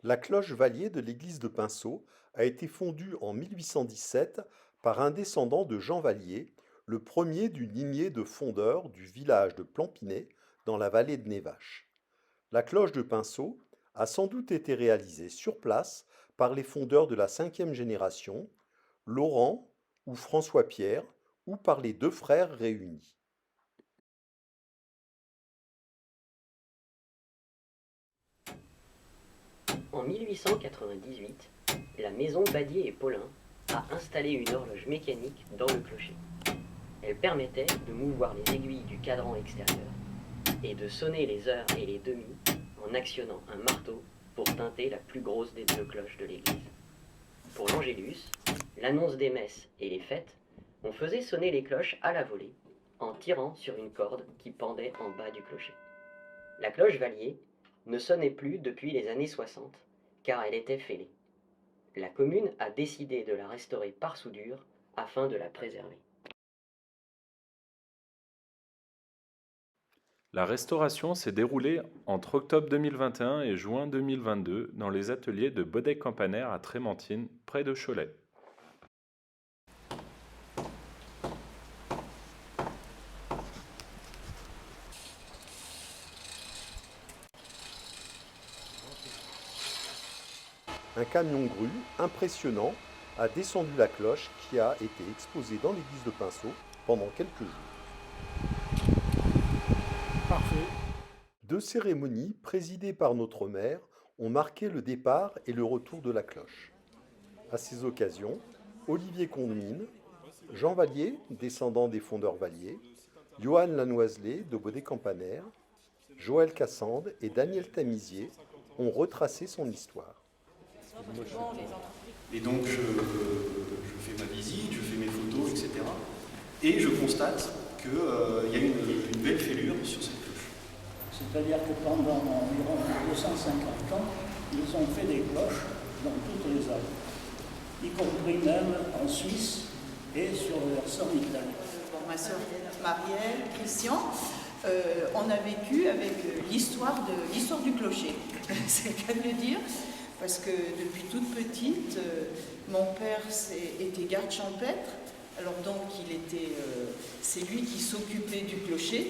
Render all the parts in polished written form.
La cloche Vallier de l'église de Pinceau a été fondue en 1817 par un descendant de Jean Vallier, le premier d'une lignée de fondeurs du village de Plampinay dans la vallée de Névache. La cloche de Pinceau a sans doute été réalisée sur place par les fondeurs de la cinquième génération, Laurent ou François-Pierre, ou par les deux frères réunis. En 1898, la maison Badier et Paulin a installé une horloge mécanique dans le clocher. Elle permettait de mouvoir les aiguilles du cadran extérieur et de sonner les heures et les demi en actionnant un marteau pour teinter la plus grosse des deux cloches de l'église. Pour l'Angélus, l'annonce des messes et les fêtes, on faisait sonner les cloches à la volée en tirant sur une corde qui pendait en bas du clocher. La cloche Vallier ne sonnait plus depuis les années 60 car elle était fêlée. La commune a décidé de la restaurer par soudure afin de la préserver. La restauration s'est déroulée entre octobre 2021 et juin 2022 dans les ateliers de Bodec-Campaner à Trémentine, près de Cholet. Un camion grue impressionnant a descendu la cloche qui a été exposée dans l'église de Pinceau pendant quelques jours. Parfait. Deux cérémonies présidées par notre maire ont marqué le départ et le retour de la cloche. À ces occasions, Olivier Condemine, Jean Vallier, descendant des fondeurs Vallier, Johan Lanoiselet de Bodec-Campaner, Joël Cassande et Daniel Tamisier ont retracé son histoire. Et donc je fais ma visite, je fais mes photos, etc. Et je constate qu'il y a une belle fêlure sur cette cloche. C'est-à-dire que pendant environ 250 ans, ils ont fait des cloches dans toutes les Alpes, y compris même en Suisse et sur le versant italien. Bon, ma sœur Marielle, Christian, on a vécu avec l'histoire du clocher, c'est le cas de le dire, parce que depuis toute petite, mon père était garde champêtre, alors donc c'est lui qui s'occupait du clocher,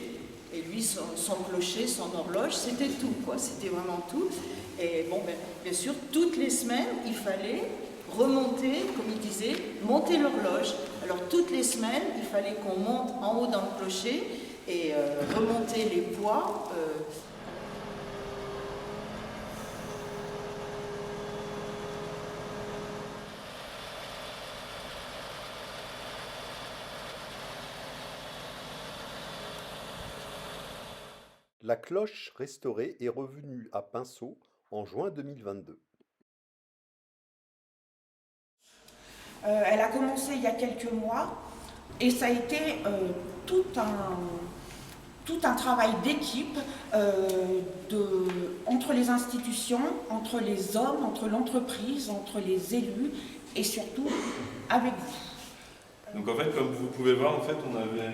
et lui, son clocher, son horloge, c'était tout, quoi, c'était vraiment tout. Et bon, bien sûr, toutes les semaines, il fallait remonter, comme il disait, monter l'horloge. Alors toutes les semaines, il fallait qu'on monte en haut dans le clocher et remonter les poids. La cloche restaurée est revenue à Pinceau en juin 2022. Elle a commencé il y a quelques mois et ça a été tout un travail d'équipe entre les institutions, entre les hommes, entre l'entreprise, entre les élus et surtout avec vous. Donc en fait, comme vous pouvez voir, en fait,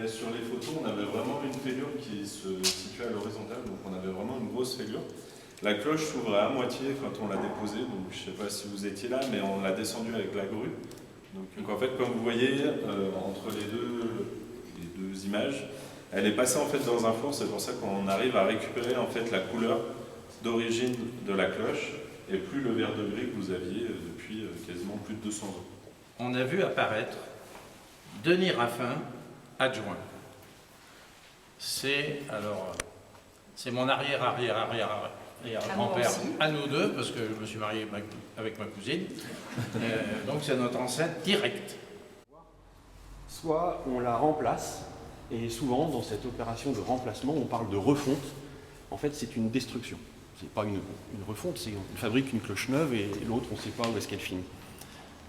sur les photos, on avait vraiment une fêlure qui se situait à l'horizontale, donc on avait vraiment une grosse fêlure. La cloche s'ouvrait à moitié quand on l'a déposée, donc je ne sais pas si vous étiez là, mais on l'a descendue avec la grue. Donc en fait, comme vous voyez, entre les deux images, elle est passée en fait dans un four, c'est pour ça qu'on arrive à récupérer en fait la couleur d'origine de la cloche et plus le vert de gris que vous aviez depuis quasiment plus de 200 ans. On a vu apparaître Denis Raffin, adjoint. C'est mon arrière-grand-père à nous deux, parce que je me suis marié avec ma cousine. Donc c'est notre ancêtre direct. Soit on la remplace, et souvent dans cette opération de remplacement, on parle de refonte. En fait, c'est une destruction. C'est pas une refonte, c'est on fabrique une cloche neuve et l'autre, on ne sait pas où est-ce qu'elle finit.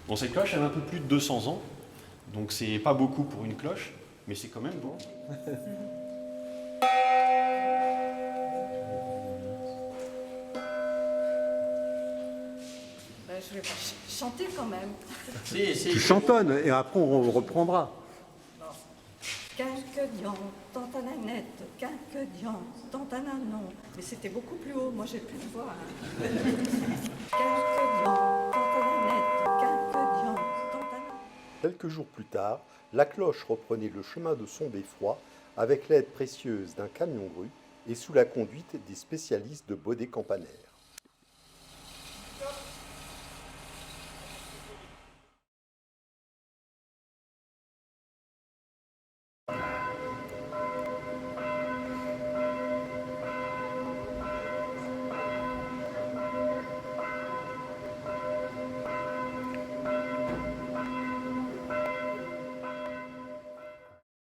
Bon, cette cloche, elle a un peu plus de 200 ans, donc c'est pas beaucoup pour une cloche, mais c'est quand même bon. Je vais chanter quand même. Tu chantonnes et après on reprendra. Quelques Quinquedian, tantananette, quinquedian, tantananon. Mais c'était beaucoup plus haut, moi j'ai plus de voix. Quinquedian, tantananette, quinquedian, tantananon. Quelques jours plus tard, la cloche reprenait le chemin de son beffroi avec l'aide précieuse d'un camion-grue et sous la conduite des spécialistes de Baudets-Campaner.